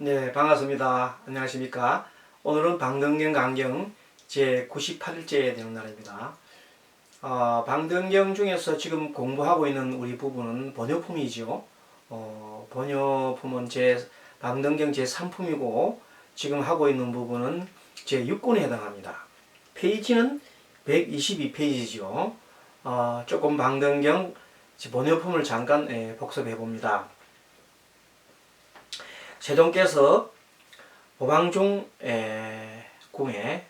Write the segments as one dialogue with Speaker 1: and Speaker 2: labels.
Speaker 1: 네, 반갑습니다. 안녕하십니까. 오늘은 방등경 강경 제98일째 되는 날입니다. 방등경 중에서 지금 공부하고 있는 우리 부분은 번역품이죠. 번역품은 방등경 제3품이고 지금 하고 있는 부분은 제6권에 해당합니다. 페이지는 122페이지죠. 조금 방등경 번역품을 잠깐 복습해 봅니다. 세종께서 오방중 궁에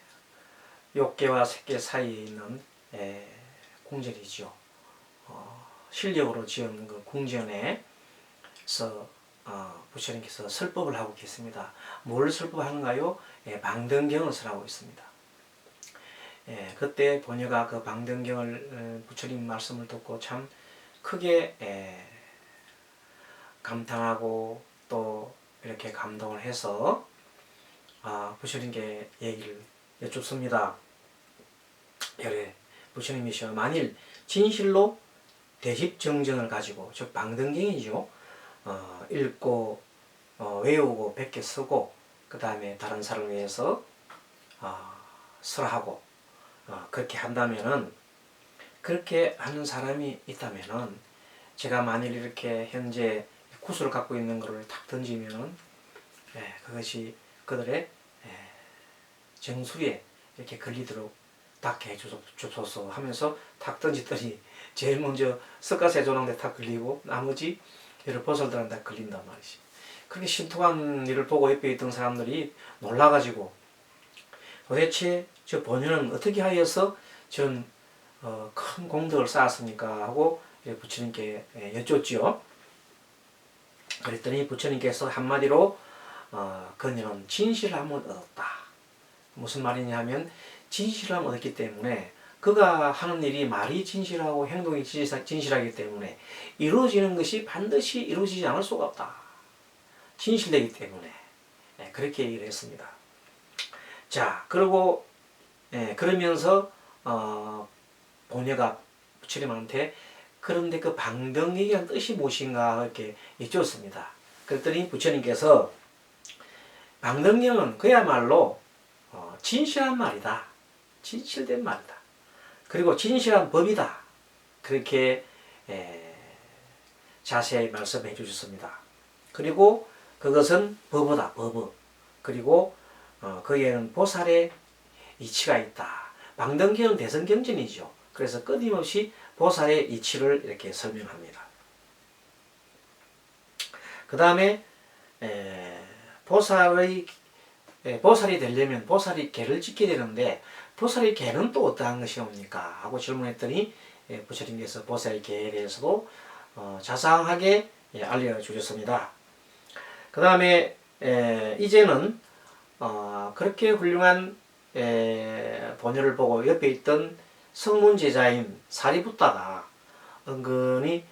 Speaker 1: 욕계와 색계 사이에 있는 궁전이죠. 실력으로 지은 그 궁전에서 부처님께서 설법을 하고 계십니다. 뭘 설법하는가요? 방등경을 설하고 있습니다. 그때 본여가 그 방등경을 부처님 말씀을 듣고 참 크게 감탄하고 또 이렇게 감동을 해서 부처님께 얘기를 여쭙습니다. 열에 부처님이시여 만일 진실로 대십정전을 가지고 즉 방등경이죠. 읽고 외우고 베껴 쓰고 그 다음에 다른 사람을 위해서 설하고 그렇게 한다면은 그렇게 하는 사람이 있다면은 제가 만일 이렇게 현재 구슬을 갖고 있는 것을 탁 던지면은 그것이 그들의 정수리에 이렇게 걸리도록 닿게 해주소서 하면서 탁 던지더니 제일 먼저 석가세존한테 탁 걸리고 나머지 여러 보살들한테 걸린단 말이지. 그렇게 신통한 일을 보고 옆에 있던 사람들이 놀라가지고 도대체 저 본인은 어떻게 하여서 저런 큰 공덕을 쌓았습니까 하고 부처님께 여쭙죠. 그랬더니 부처님께서 한마디로 그녀는 진실을 한번 얻었다. 무슨 말이냐 하면 진실을 한번 얻었기 때문에 그가 하는 일이 말이 진실하고 행동이 진실하기 때문에 이루어지는 것이 반드시 이루어지지 않을 수가 없다. 진실되기 때문에 그렇게 얘기를 했습니다. 자, 그리고 그러면서 본여가 부처님한테 그런데 그 방등경이란 뜻이 무엇인가 이렇게 여쭙습니다. 그랬더니 부처님께서 방등경은 그야말로 진실한 말이다. 진실된 말이다. 그리고 진실한 법이다. 그렇게 자세히 말씀해 주셨습니다. 그리고 그것은 법이다. 법. 그리고 거기에는 보살의 이치가 있다. 방등경은 대성경전이죠. 그래서 끊임없이 보살의 이치를 이렇게 설명합니다. 그 다음에 보살이 되려면 보살이 계를 짓게 되는데 보살의 계는 또 어떠한 것이옵니까? 하고 질문했더니 부처님께서 보살의 계에 대해서도 자상하게 알려주셨습니다. 그 다음에 이제는 그렇게 훌륭한 본여를 보고 옆에 있던 성문 제자인 사리부tta가 은근히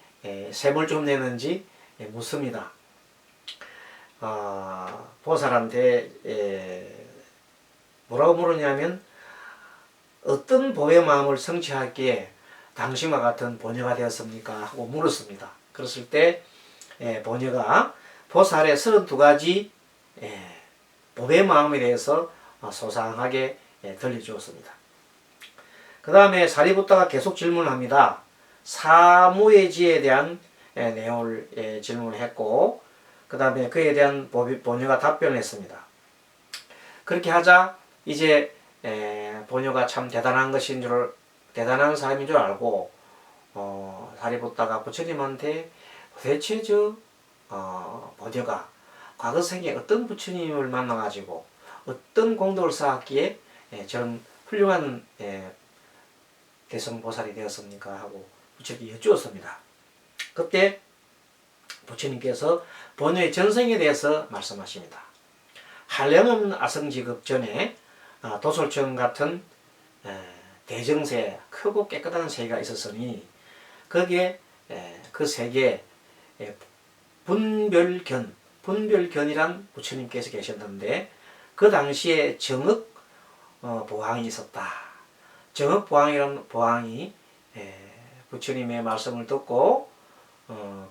Speaker 1: 셈을 좀 내는지 묻습니다. 보살한테 뭐라고 물으냐면 어떤 보의 마음을 성취하기에 당신과 같은 본여가 되었습니까? 하고 물었습니다. 그랬을 때 본여가 보살의 32가지 보의 마음에 대해서 소상하게 들려주었습니다. 그 다음에 사리부tta가 계속 질문을 합니다. 사무예지에 대한 내용을 질문을 했고 그 다음에 그에 대한 본여가 답변을 했습니다. 그렇게 하자 이제 본여가 참 대단한 사람인 줄 알고 사리부tta가 부처님한테 도대체 본여가 과거 생에 어떤 부처님을 만나가지고 어떤 공덕을 쌓았기에 저런 훌륭한 대성보살이 되었습니까? 하고 부처님께 여쭈었습니다. 그때 부처님께서 본여의 전생에 대해서 말씀하십니다. 한량없는 아성지급 전에 도솔청 같은 대정세, 크고 깨끗한 세계가 있었으니 거기에 그 세계에 분별견이란 부처님께서 계셨는데 그 당시에 정읍 보왕이 있었다. 정읍 보왕이라는 보왕이 부처님의 말씀을 듣고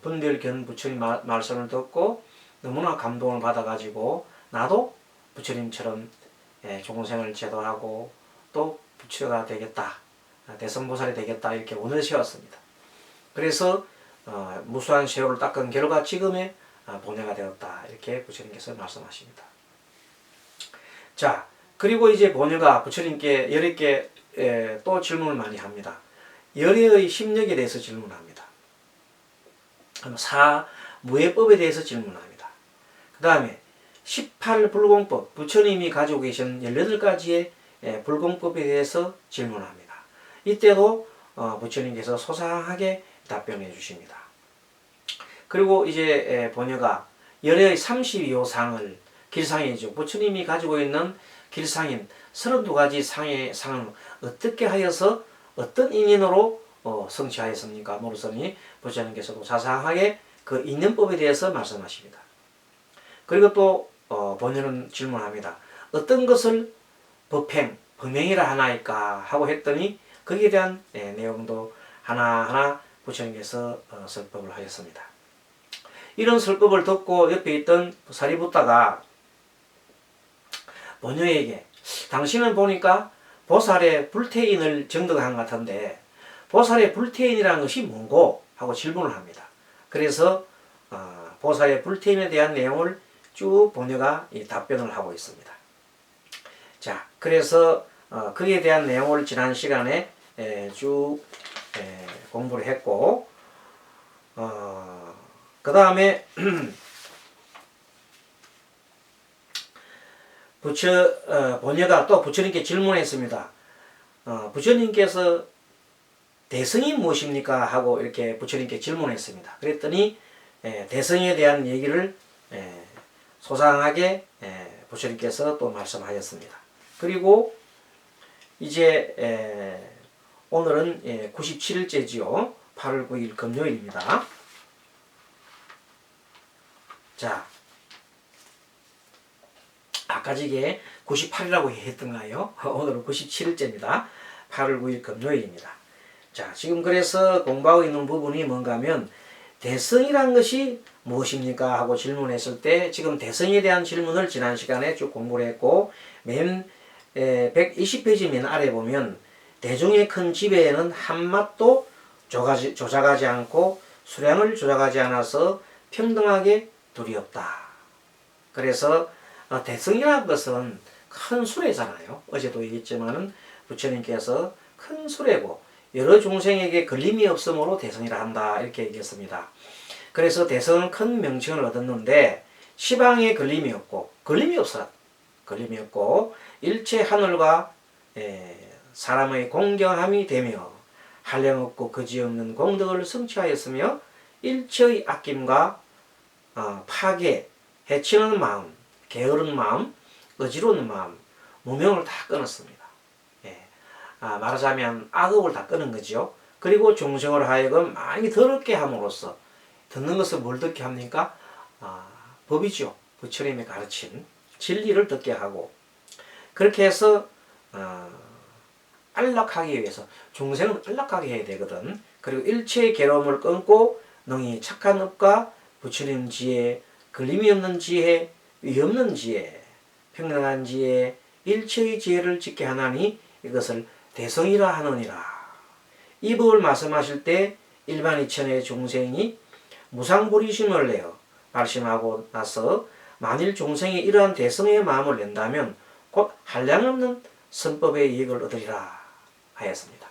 Speaker 1: 분별견 부처님 말씀을 듣고 너무나 감동을 받아가지고 나도 부처님처럼 좋은 생을 제도하고 또 부처가 되겠다, 대성보살이 되겠다 이렇게 운을 세웠습니다. 그래서 무수한 세월을 닦은 결과 지금의 본회가 되었다 이렇게 부처님께서 말씀하십니다. 자, 그리고 이제 본회가 부처님께 열애께 또 질문을 많이 합니다. 열애의 심력에 대해서 질문합니다. 사무예법에 대해서 질문합니다. 그 다음에 18불공법, 부처님이 가지고 계신 18가지의 불공법에 대해서 질문합니다. 이때도 부처님께서 소상하게 답변해 주십니다. 그리고 이제 본회가 열애의 32호상을 길상이죠. 부처님이 가지고 있는 길상인 32가지 상은 어떻게 하여서 어떤 인연으로 성취하였습니까? 물었으니 부처님께서도 자세하게 그 인연법에 대해서 말씀하십니다. 그리고 또 본인은 질문합니다. 어떤 것을 범행이라 하나일까 하고 했더니 거기에 대한 내용도 하나하나 부처님께서 설법을 하셨습니다. 이런 설법을 듣고 옆에 있던 사리부타가 본녀에게 당신은 보니까 보살의 불태인을 정득한 것 같은데 보살의 불태인이라는 것이 뭔고? 하고 질문을 합니다. 그래서 보살의 불태인에 대한 내용을 쭉 본녀가 답변을 하고 있습니다. 자, 그래서 그에 대한 내용을 지난 시간에 쭉 공부를 했고 그 다음에 본녀가 또 부처님께 질문했습니다. 부처님께서 대성이 무엇입니까? 하고 이렇게 부처님께 질문했습니다. 그랬더니 대성에 대한 얘기를 소상하게 부처님께서 또 말씀하셨습니다. 그리고 이제 오늘은 97일째지요. 8월 9일 금요일입니다. 자, 아까 저게 98이라고 했던가요? 오늘은 97일째입니다. 8월 9일 금요일입니다. 자, 지금 그래서 공부하고 있는 부분이 뭔가 하면 대성이란 것이 무엇입니까? 하고 질문했을 때 지금 대성에 대한 질문을 지난 시간에 쭉 공부를 했고 맨 120페이지 맨 아래 보면 대중의 큰 지배에는 한맛도 조작하지 않고 수량을 조작하지 않아서 평등하게 둘이 없다. 그래서 대성이라는 것은 큰 수레잖아요. 어제도 얘기했지만은 부처님께서 큰 수레고 여러 중생에게 걸림이 없으므로 대성이라 한다 이렇게 얘기했습니다. 그래서 대성은 큰 명칭을 얻었는데 시방에 걸림이 없고 일체 하늘과 사람의 공경함이 되며 한량없고 거지없는 공덕을 성취하였으며 일체의 아낌과 파괴, 해치는 마음, 게으른 마음, 어지러운 마음, 무명을 다 끊었습니다. 말하자면 악업을 다 끊은 거죠. 그리고 중생을 하여금 많이 더럽게 함으로써 듣는 것을 뭘 듣게 합니까? 법이죠. 부처님의 가르침 진리를 듣게 하고 그렇게 해서 안락하기 위해서 중생은 안락하게 해야 되거든. 그리고 일체의 괴로움을 끊고 능히 착한 업과 부처님 지혜, 걸림이 없는 지혜, 위 없는 지혜, 평등한 지혜, 일체의 지혜를 짓게 하나니 이것을 대성이라 하느니라. 이 법을 말씀하실 때 일반 이천의 중생이 무상불이심을 내어 말씀하고 나서 만일 중생이 이러한 대성의 마음을 낸다면 곧 한량없는 선법의 이익을 얻으리라 하였습니다.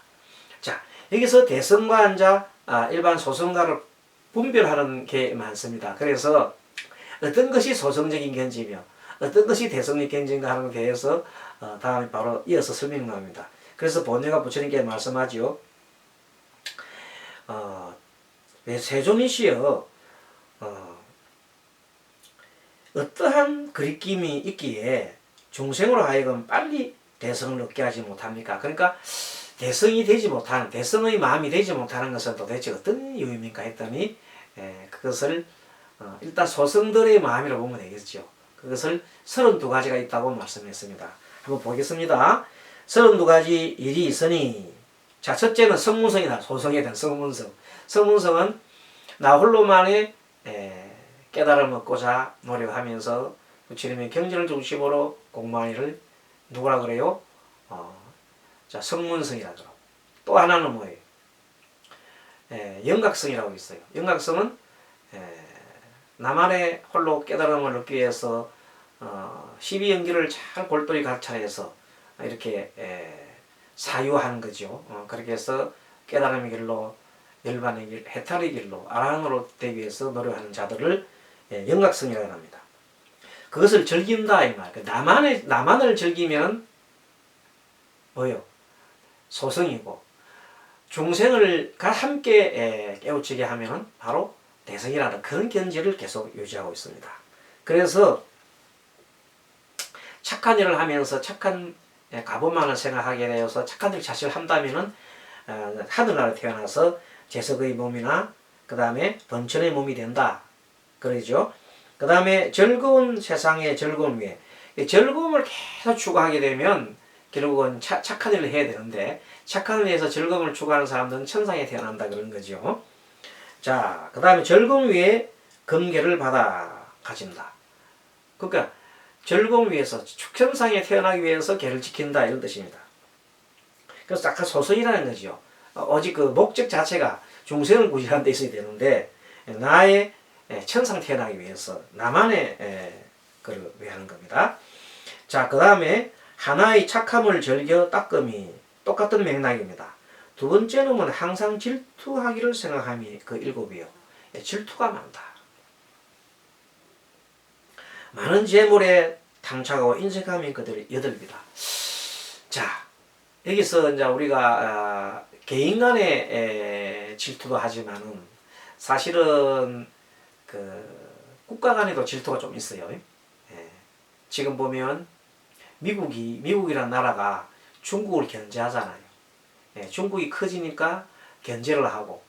Speaker 1: 자, 여기서 대성과 한자 일반 소성가를 분별하는 게 많습니다. 그래서 어떤 것이 소성적인 견지며 어떤 것이 대성적 견지인가 하는 것에 대해서 다음에 바로 이어서 설명합니다. 그래서 본회가 부처님께 말씀하지요. 세존이시여 어떠한 그리낌이 있기에 중생으로 하여금 빨리 대성을 얻게 하지 못합니까? 그러니까 대성이 되지 못하는, 대성의 마음이 되지 못하는 것은 도대체 어떤 이유입니까? 했더니 그것을 일단 소성들의 마음이라고 보면 되겠죠. 그것을 32가지가 있다고 말씀했습니다. 한번 보겠습니다. 32가지 일이 있으니 자, 첫째는 성문성이다. 소성에 대한 성문성. 성문성은 나 홀로만의 깨달음을 얻고자 노력하면서 부처님의 경전을 중심으로 공부하는 일을 누구라 그래요? 자, 성문성이라 그러고, 또 하나는 뭐예요? 영각성이라고 있어요. 영각성은 나만의 홀로 깨달음을 얻기 위해서 12연기를 잘 골똘히 관찰해서 이렇게 사유하는 거죠. 그렇게 해서 깨달음의 길로, 열반의 길, 해탈의 길로, 아라한으로 되기 위해서 노력하는 자들을 영각성이라고 합니다. 그것을 즐긴다 이 말. 나만을 즐기면 뭐요? 소성이고, 중생을 함께 깨우치게 하면 바로 대성이라는 그런 견지를 계속 유지하고 있습니다. 그래서 착한 일을 하면서 착한 가부만을 생각하게 되어서 착한 일 자체를 한다면은 하늘나라에 태어나서 재석의 몸이나 그 다음에 번천의 몸이 된다. 그러죠. 그 다음에 즐거운 세상의 즐거움 위에 즐거움을 계속 추구하게 되면 결국은 착한 일을 해야 되는데 착한 일을 해서 즐거움을 추구하는 사람들은 천상에 태어난다 그런 거죠. 자, 그 다음에 즐거움 위에 금계를 받아 가진다. 그러니까 즐거움 위해서 천상에 태어나기 위해서 계를 지킨다 이런 뜻입니다. 그래서 아까 소성이라는 거죠. 오직 그 목적 자체가 중생을 구제하는 데 있어야 되는데 나의 천상 태어나기 위해서 나만의 그걸 위하는 겁니다. 자, 그 다음에 하나의 착함을 즐겨 닦음이 똑같은 맥락입니다. 두 번째 놈은 항상 질투하기를 생각함이 그 일곱이요. 질투가 많다. 많은 재물에 탐착하고 인색함이 그들의 여덟이다. 자, 여기서 이제 우리가 개인 간의 질투도 하지만은 사실은 그 국가 간에도 질투가 좀 있어요. 지금 보면 미국이란 나라가 중국을 견제하잖아요. 중국이 커지니까 견제를 하고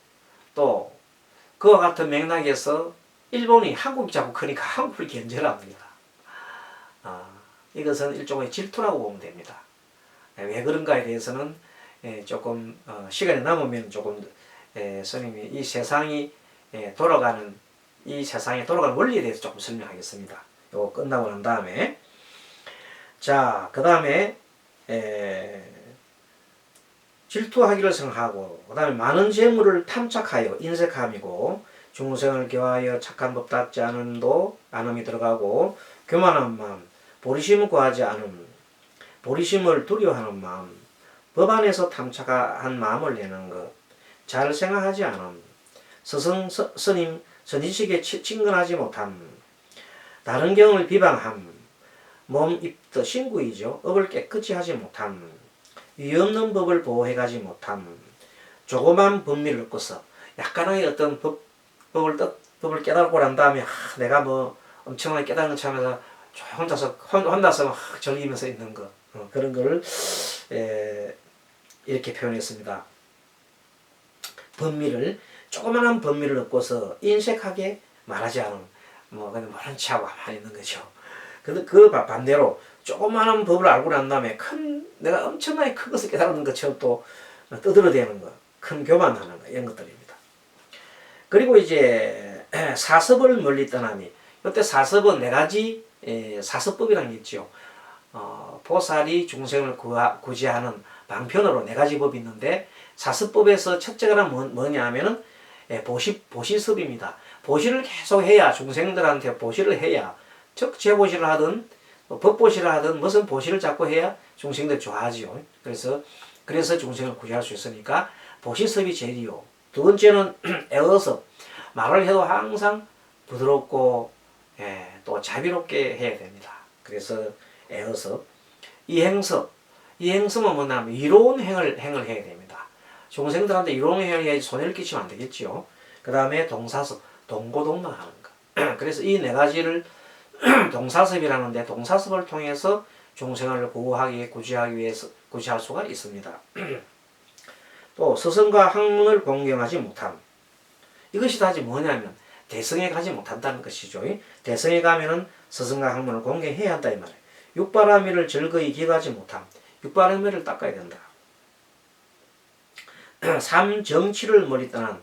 Speaker 1: 또 그와 같은 맥락에서 일본이 한국이 자꾸 크니까 한국을 견제를 합니다. 이것은 일종의 질투라고 보면 됩니다. 왜 그런가에 대해서는 조금 시간이 남으면 조금 스님이 이 세상이 돌아가는 원리에 대해서 조금 설명하겠습니다. 이거 끝나고 난 다음에 자, 그 다음에 질투하기를 생각하고 그 다음에 많은 재물을 탐착하여 인색함이고 중생을 교하여 착한 법 닦지 않음이 들어가고 교만한 마음, 보리심을 구하지 않음, 보리심을 두려워하는 마음, 법 안에서 탐착한 마음을 내는 것, 잘 생각하지 않음, 스님 선지식에 친근하지 못함, 다른 경을 비방함, 몸 입도 신구이죠. 업을 깨끗이 하지 못함, 위없는 법을 보호해가지 못함, 조그만 법미를 얻고서 약간의 어떤 법을 깨달고 난 다음에 내가 뭐 엄청나게 깨달은 것처럼 해서 혼자서 막 즐기면서 있는 것, 그런 거를 이렇게 표현했습니다. 조그만한 법미를 얻고서 인색하게 말하지 않은 그냥 모른 체하고 가만히 있는 거죠. 근데 그 반대로 조그마한 법을 알고 난 다음에 내가 엄청나게 큰 것을 깨달은 것처럼 또 떠들어대는 것, 큰 교만하는 것, 이런 것들입니다. 그리고 이제 사섭을 멀리 떠나니, 이때 사섭은 네 가지 사섭법이라는 게 있죠. 보살이 중생을 구제하는 방편으로 네 가지 법이 있는데 사섭법에서 첫째가 뭐냐 하면은 보시섭입니다. 보시를 계속 해야 중생들한테 보시를 해야 즉 제보시를 하든 법보시를 하든 무슨 보시를 자꾸 해야 중생들 좋아하지요. 그래서 중생을 구제할 수 있으니까 보시섭이 제일이요. 두 번째는 애어섭. 말을 해도 항상 부드럽고 또 자비롭게 해야 됩니다. 그래서 애어섭. 이행섭은 뭐냐면 이로운 행을 해야 됩니다. 중생들한테 이로운 행을 해야지 손해를 끼치면 안 되겠죠. 그 다음에 동사섭. 동고동락하는 것. 그래서 이 네 가지를 동사섭이라는데 동사섭을 통해서 중생을 구제하기 위해서 구제할 수가 있습니다. 또 스승과 학문을 공경하지 못함. 이것이 다지 뭐냐면 대성에 가지 못한다는 것이죠. 대성에 가면은 스승과 학문을 공경해야 한다 이 말이에요. 육바라밀을 즐거이 기하지 못함. 육바라밀을 닦아야 된다. 삼정치를 멀리 떠난.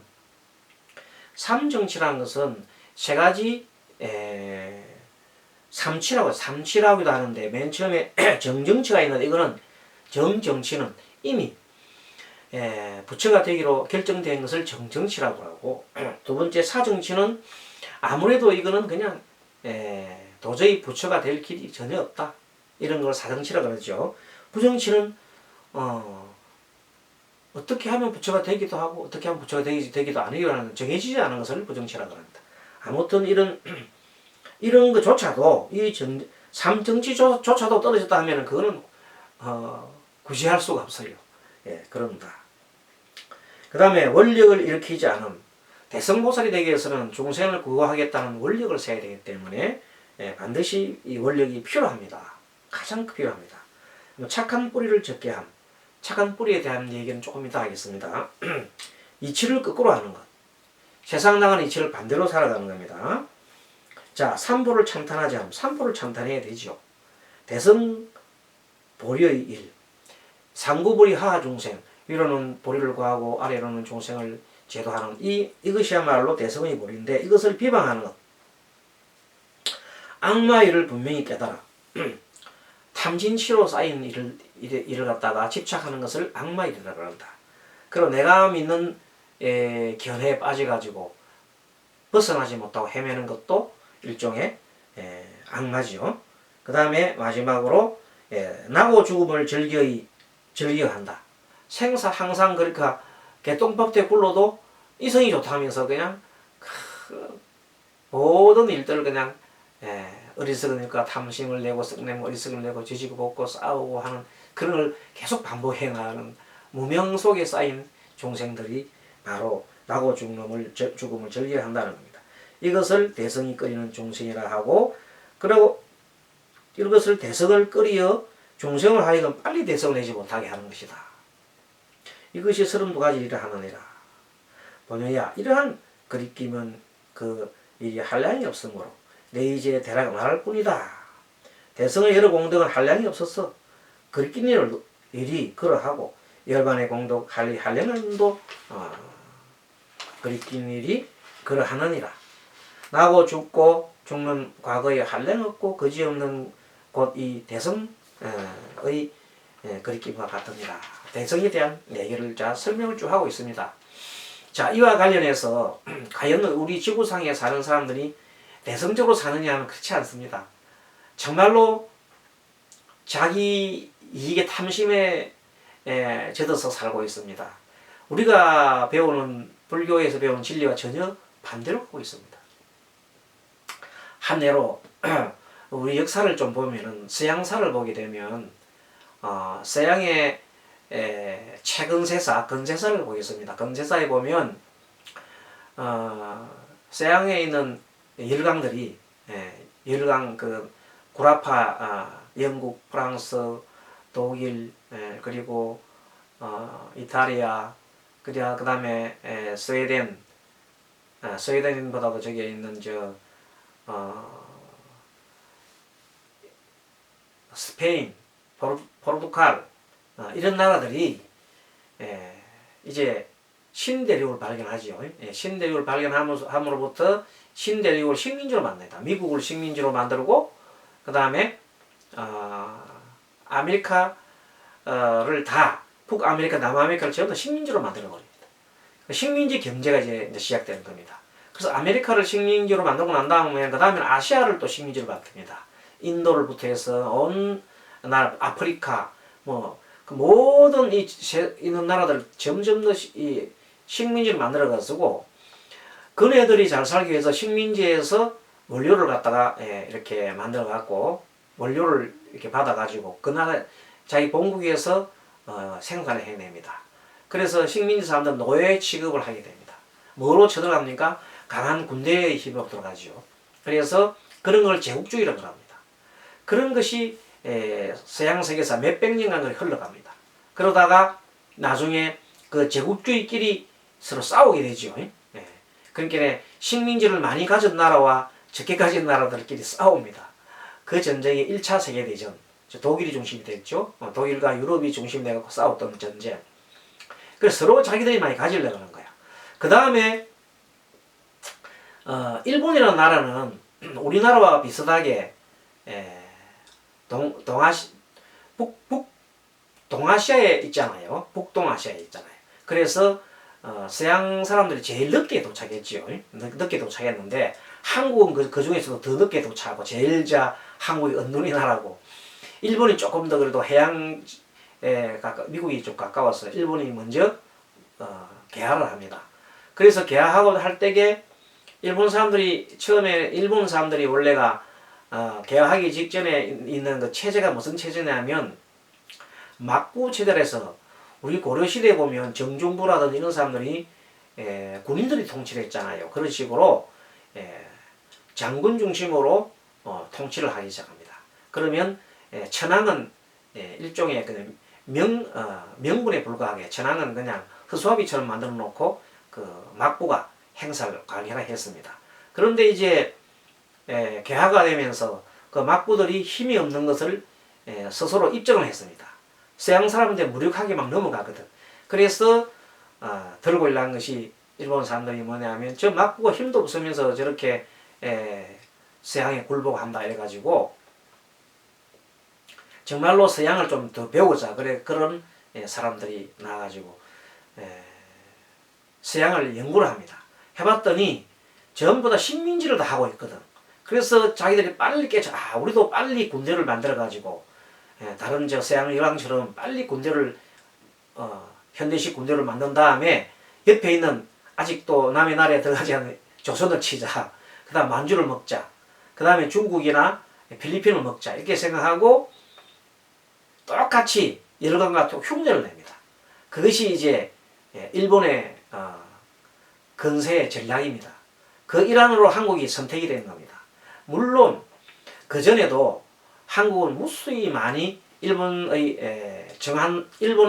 Speaker 1: 삼정치라는 것은 세 가지 삼치라고도 하는데 맨 처음에 정정치가 있는데 이거는 정정치는 이미 부처가 되기로 결정된 것을 정정치라고 하고 두 번째 사정치는 아무래도 이거는 그냥 도저히 부처가 될 길이 전혀 없다. 이런 걸 사정치라고 그러죠. 부정치는 어떻게 하면 부처가 되기도 하고 어떻게 하면 부처가 되기도 아니라는 정해지지 않은 것을 부정치라고 합니다. 아무튼 이런 것조차도 삼정치조차도 떨어졌다 하면 그거는 구시할 수가 없어요. 예, 그런다. 그 다음에 원력을 일으키지 않음. 대성보살이 되기 위해서는 중생을 구호하겠다는 원력을 세야 되기 때문에 반드시 이 원력이 필요합니다. 가장 필요합니다. 착한 뿌리를 적게 함. 착한 뿌리에 대한 얘기는 조금 이따 하겠습니다. 이치를 거꾸로 하는 것. 세상 나가는 이치를 반대로 살아가는 겁니다. 자, 삼보를 참탄하지 함. 삼보를 참탄해야 되죠. 대성 보리의 일. 상구보리 하하 중생. 위로는 보리를 구하고 아래로는 중생을 제도하는 이것이야말로 대성의 보리인데 이것을 비방하는 것. 악마의 일을 분명히 깨달아. 탐진치로 쌓인 일을 갖다가 집착하는 것을 악마의 일이라고 한다. 그리고 내가 믿는 견해에 빠져가지고 벗어나지 못하고 헤매는 것도 일종의 악마지요. 그 다음에 마지막으로 나고 죽음을 즐겨한다. 생사 항상 그러니까 개똥밥대 굴러도 이성이 좋다면서 그냥 모든 일들을 그냥 어리석으니까 탐심을 내고 썩내고 어리석음을 내고 지지고 볶고 싸우고 하는 그런 걸 계속 반복해 나가는 무명 속에 쌓인 중생들이 바로 나고 죽음을 즐겨야 한다는 겁니다. 이것을 대성이 끓이는 중생이라 하고 그리고 이것을 대성을 끓여 중생을 하여금 빨리 대성을 내지 못하게 하는 것이다. 이것이 32가지 일을 하느니라. 보녀야 이러한 그리낌은 그 일이 한량이 없으므로 내 이제 대략 말할 뿐이다. 대성의 여러 공덕은 한량이 없어서 그리낀 일이 그러하고 열반의 공덕 한량도 그리낀 일이 그러하느니라. 나고 죽고 죽는 과거에 한량 없고 거지없는 곧 이 대성의 그리낌과 같으니라. 대성에 대한 얘기를 설명을 쭉 하고 있습니다. 자, 이와 관련해서 과연 우리 지구상에 사는 사람들이 대성적으로 사느냐 하면 그렇지 않습니다. 정말로 자기 이익의 탐심에 젖어서 살고 있습니다. 우리가 배우는 불교에서 배우는 진리와 전혀 반대로 하고 있습니다. 한 예로 우리 역사를 좀 보면은 서양사를 보게 되면 서양의 최근세사, 근세사를 보겠습니다. 근세사에 보면 서양에 있는 열강들이 열강 그 구라파 영국, 프랑스, 독일 그리고 이탈리아 그 다음에 스웨덴보다도 저기 있는 스페인, 포르투갈 이런 나라들이 이제 신대륙을 발견하지요. 신대륙을 발견함으로부터 신대륙을 식민지로 만듭니다. 미국을 식민지로 만들고 그 다음에 아메리카를 다 북아메리카, 남아메리카를 전부 다 식민지로 만들어 버립니다. 식민지 경제가 이제 시작되는 겁니다. 그래서 아메리카를 식민지로 만들고 난 다음에 그 다음에 아시아를 또 식민지로 만듭니다. 인도를부터 해서 온 나라 아프리카 그 모든 있는 나라들 점점 더 이 식민지를 만들어 가지고 그네들이 잘 살기 위해서 식민지에서 원료를 갖다가 이렇게 만들어 갖고 원료를 이렇게 받아 가지고 그 나라 자기 본국에서 생산을 해냅니다. 그래서 식민지 사람들은 노예 취급을 하게 됩니다. 뭐로 쳐들어갑니까? 강한 군대의 힘으로 들어가죠. 그래서 그런 걸 제국주의라고 합니다. 그런 것이 서양 세계에서 몇백 년간 흘러갑니다. 그러다가 나중에 그 제국주의끼리 서로 싸우게 되죠. 그러니까 식민지를 많이 가진 나라와 적게 가진 나라들끼리 싸웁니다. 그 전쟁이 1차 세계대전, 독일이 중심이 됐죠. 독일과 유럽이 중심이 되고 싸웠던 전쟁. 그래서 서로 자기들이 많이 가지려고 하는 거야. 그 다음에 일본이라는 나라는 우리나라와 비슷하게 동아시아에 있잖아요. 북동아시아에 있잖아요. 그래서 서양 사람들이 제일 늦게 도착했지요. 늦게 도착했는데 한국은 그 중에서도 더 늦게 도착하고 제일 한국이 은둔이 나라고, 일본이 조금 더 그래도 해양에 미국이 좀 가까워서 일본이 먼저 개화를 합니다. 그래서 개화하고 할 때에 일본 사람들이 처음에 일본 사람들이 원래가 개화하기 직전에 있는 그 체제가 무슨 체제냐면 막부 체제라서, 우리 고려시대에 보면 정중부라든지 이런 사람들이 군인들이 통치를 했잖아요. 그런 식으로 장군 중심으로 통치를 하기 시작합니다. 그러면 천황은 일종의 그 명분에 불과하게, 천황은 그냥 허수아비처럼 만들어 놓고 그 막부가 행사를 관리하라 했습니다. 그런데 이제 개화가 되면서 그 막부들이 힘이 없는 것을 스스로 입증을 했습니다. 서양 사람한테 무력하게 막 넘어가거든. 그래서 들고 일어난 것이 일본 사람들이 뭐냐면, 저 막부가 힘도 없으면서 저렇게 서양에 굴복한다 이래가지고 정말로 서양을 좀 더 배우자, 그런 사람들이 나와가지고 서양을 연구를 합니다. 해봤더니 전부 다 식민지를 다 하고 있거든. 그래서 자기들이 빨리 우리도 빨리 군대를 만들어가지고 다른 서양 열강처럼 빨리 군대를 현대식 군대를 만든 다음에 옆에 있는 아직도 남의 나라에 들어가지 않은 조선을 치자, 그 다음 만주를 먹자, 그 다음에 중국이나 필리핀을 먹자, 이렇게 생각하고 똑같이 열강과 흉내를 냅니다. 그것이 이제 일본의 근세의 전략입니다. 그 일환으로 한국이 선택이 된 겁니다. 물론 그 전에도 한국은 무수히 많이 일본이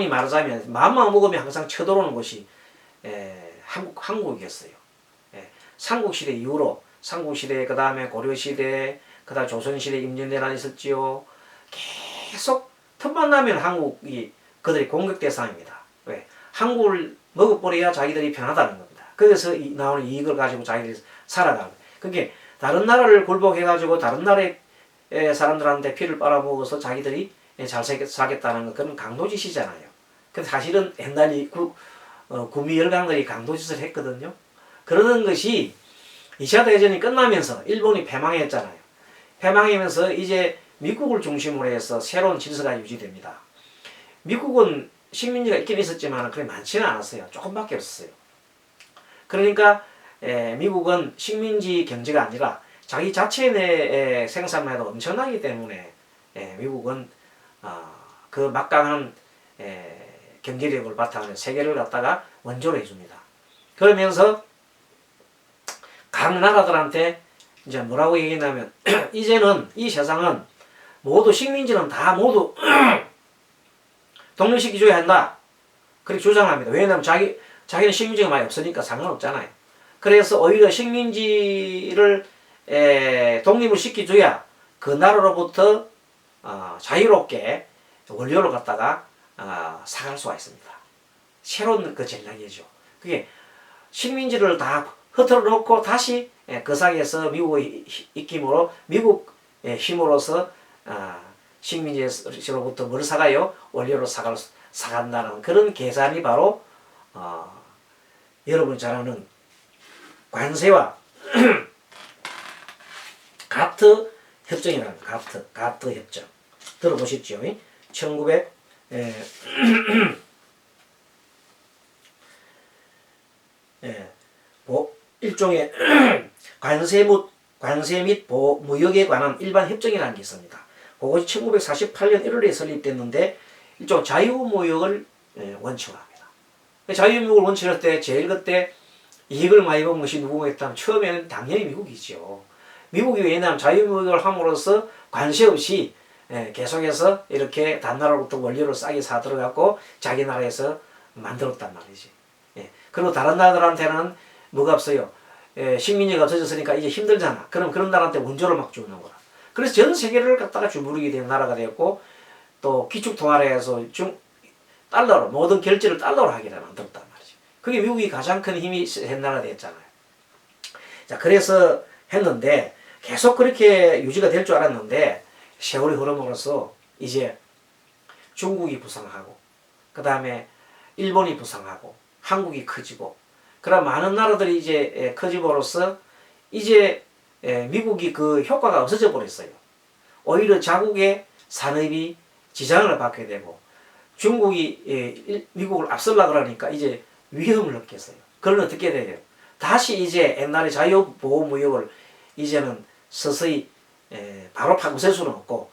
Speaker 1: 말하자면 마음만 먹으면 항상 쳐들어오는 곳이 한국이었어요. 삼국시대 이후로, 삼국시대, 그 다음에 고려시대, 그 다음 조선시대 임진왜란이 있었지요. 계속 틈만 나면 한국이 그들이 공격 대상입니다. 왜? 한국을 먹어버려야 자기들이 편하다는 겁니다. 그래서 나오는 이익을 가지고 자기들이 살아가는. 그게 다른 나라를 굴복해가지고 다른 나라의 사람들한테 피를 빨아먹어서 자기들이 잘 살겠다는 것, 그건 강도짓이잖아요. 근데 사실은 옛날 구미 열강들이 강도짓을 했거든요. 그러는 것이 2차 대전이 끝나면서 일본이 패망했잖아요. 패망하면서 이제 미국을 중심으로 해서 새로운 질서가 유지됩니다. 미국은 식민지가 있긴 있었지만 그렇게 많지는 않았어요. 조금밖에 없었어요. 그러니까 미국은 식민지 경제가 아니라 자기 자체 내 생산만 해도 엄청나기 때문에 미국은 그 막강한 경제력을 바탕으로 세계를 갖다가 원조로 해줍니다. 그러면서 각 나라들한테 이제 뭐라고 얘기했냐면 이제는 이 세상은 모두 식민지는 다 모두 독립시켜줘야 한다, 그렇게 주장합니다. 왜냐하면 자기는 식민지가 많이 없으니까 상관없잖아요. 그래서 오히려 식민지를 독립을 시켜줘야 그 나라로부터 자유롭게 원료를 갖다가 사갈 수가 있습니다. 새로운 그 전략이죠. 그게 식민지를 다 흩어져 놓고 다시 그 사이에서 미국의 입김으로, 미국의 힘으로서 식민지로부터 뭘 사가요? 원료를 사간다는 그런 계산이 바로 여러분이 잘 아는 관세와 가트 협정이라는 가트 협정 들어보셨죠? 1900 일종의 관세 및 무역에 관한 일반 협정이라는 게 있습니다. 그것이 1948년 1월에 설립됐는데 일종 자유무역을 원칙으로 합니다. 자유무역을 원칙할 때 제일 그때 이익을 많이 본 것이 누구가 있다면 처음에는 당연히 미국이죠. 미국이 왜냐하면 자유무역을 함으로써 관세 없이 계속해서 이렇게 다른 나라로부터 원료를 싸게 사 들어갖고 자기 나라에서 만들었단 말이지. 그리고 다른 나라들한테는 뭐가 없어요. 식민지가 없어졌으니까 이제 힘들잖아. 그럼 그런 나라한테 원조를 막 주는 거야. 그래서 전 세계를 갖다가 주무르게 된 나라가 되었고, 또 기축통화에서 달러로 모든 결제를 달러로 하게 만들었단 말이지. 그게 미국이 가장 큰 힘이 센 나라가 됐잖아요. 자, 그래서 했는데 계속 그렇게 유지가 될 줄 알았는데 세월이 흐름으로써 이제 중국이 부상하고 그 다음에 일본이 부상하고 한국이 커지고 그런 많은 나라들이 이제 커짐으로써 이제 미국이 그 효과가 없어져 버렸어요. 오히려 자국의 산업이 지장을 받게 되고 중국이 미국을 앞서려고 그러니까 이제 위험을 느꼈어요. 그러면 어떻게 돼요? 다시 이제 옛날에 자유보호무역을 이제는 서서히 바로 바꾸실 수는 없고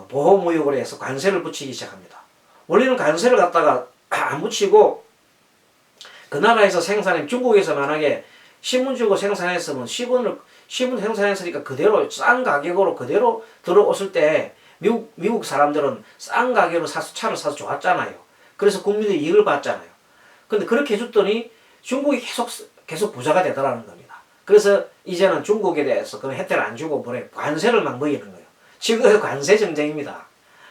Speaker 1: 보호무역으로 해서 관세를 붙이기 시작합니다. 원래는 관세를 갖다가 안 붙이고 그 나라에서 생산해 중국에서 만약에 신문주고 생산했으면 신문 생산했으니까 그대로 싼 가격으로 그대로 들어왔을 때 미국 사람들은 싼 가격으로 차를 사서 좋았잖아요. 그래서 국민들이 이익을 봤잖아요. 근데 그렇게 해줬더니 중국이 계속 부자가 되더라는 겁니다. 그래서 이제는 중국에 대해서 그런 혜택을 안 주고 관세를 막 먹이는 거예요. 지금 관세 정쟁입니다.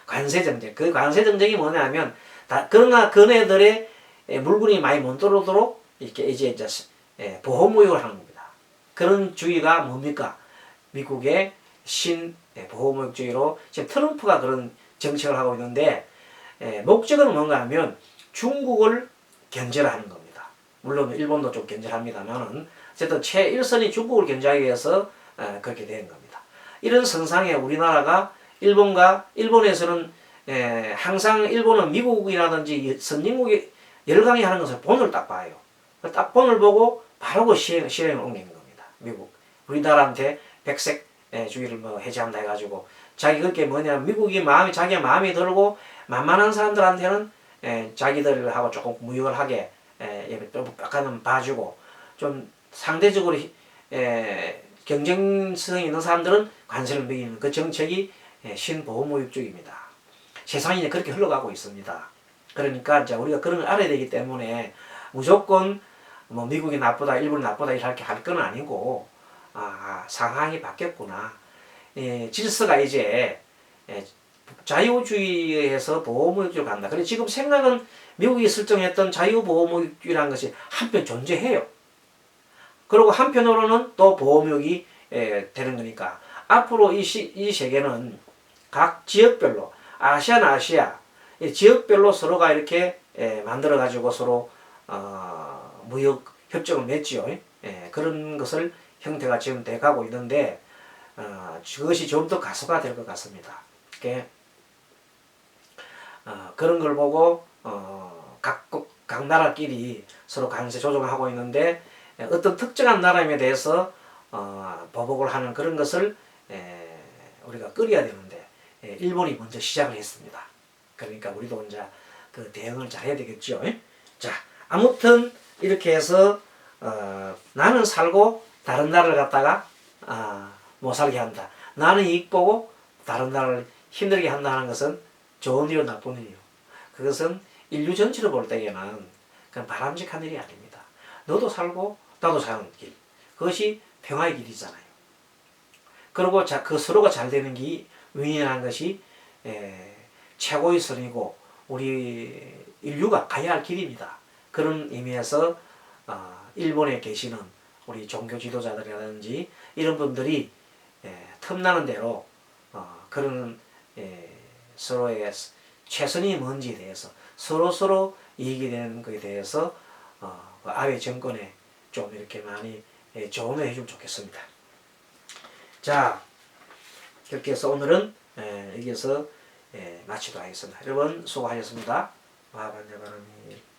Speaker 1: 관세 정쟁. 그 관세 정쟁이 뭐냐면 그러나 그네들의 물건이 많이 못 들어오도록 이렇게 이제 보호무역을 하는 겁니다. 그런 주의가 뭡니까? 미국의 보호무역주의로 지금 트럼프가 그런 정책을 하고 있는데 목적은 뭔가 하면 중국을 견제를 하는 겁니다. 물론 일본도 좀 견제를 합니다만은 어쨌든 최일선이 중국을 견제하기 위해서 그렇게 된 겁니다. 이런 선상에 우리나라가 일본에서는 항상 일본은 미국이라든지 선진국이 열강히 하는 것을 본을 딱 봐요. 딱 본을 보고 바로 그 실행을 옮기는 겁니다. 미국. 우리나라한테 백색주의를 해제한다 해가지고 자기 그게 뭐냐면 미국이 자기 마음이 들고 만만한 사람들한테는 자기들하고 조금 무역을 하게 약간은 봐주고 좀 상대적으로 경쟁성 있는 사람들은 관세를 매기는 그 정책이 신보호무역주의입니다. 세상이 그렇게 흘러가고 있습니다. 그러니까 이제 우리가 그런 걸 알아야 되기 때문에 무조건 미국이 나쁘다, 일본이 나쁘다 이렇게 할 건 아니고 상황이 바뀌었구나. 질서가 이제 자유주의에서 보호무역주의로 간다. 그래서 지금 생각은 미국이 설정했던 자유보호무역주의라는 것이 한편 존재해요. 그리고 한편으로는 또 보호무역이 되는 거니까 앞으로 이 세계는 각 지역별로 아시아 지역별로 서로가 이렇게 만들어 가지고 서로 무역 협정을 맺지요. 그런 것을 형태가 지금 돼가고 있는데 그것이 좀 더 가속화 될 것 같습니다. 그런 걸 보고 각 나라끼리 서로 관세 조정을 하고 있는데 어떤 특정한 나라에 대해서 보복을 하는 그런 것을 우리가 끌어야 되는데 일본이 먼저 시작을 했습니다. 그러니까 우리도 이제 그 대응을 잘 해야 되겠죠. 자, 아무튼 이렇게 해서 나는 살고 다른 나라를 갖다가 못 살게 한다. 나는 이익 보고 다른 나라를 힘들게 한다는 것은 좋은 일이요 나쁜 일이요. 그것은 인류 전체로 볼 때에는 그건 바람직한 일이 아닙니다. 너도 살고 나도 사는 길. 그것이 평화의 길이잖아요. 그리고 그 서로가 잘 되는 게 윈이라는 것이 최고의 선이고 우리 인류가 가야 할 길입니다. 그런 의미에서 일본에 계시는 우리 종교 지도자들이라든지 이런 분들이 틈나는 대로 그런 서로의 최선이 뭔지에 대해서 서로 이익이 되는 것에 대해서 아베 정권에 좀 이렇게 많이 조언을 해주면 좋겠습니다. 자, 그렇게 해서 오늘은 여기서 마치도록 하겠습니다. 여러분 수고하셨습니다. 마하반야바람이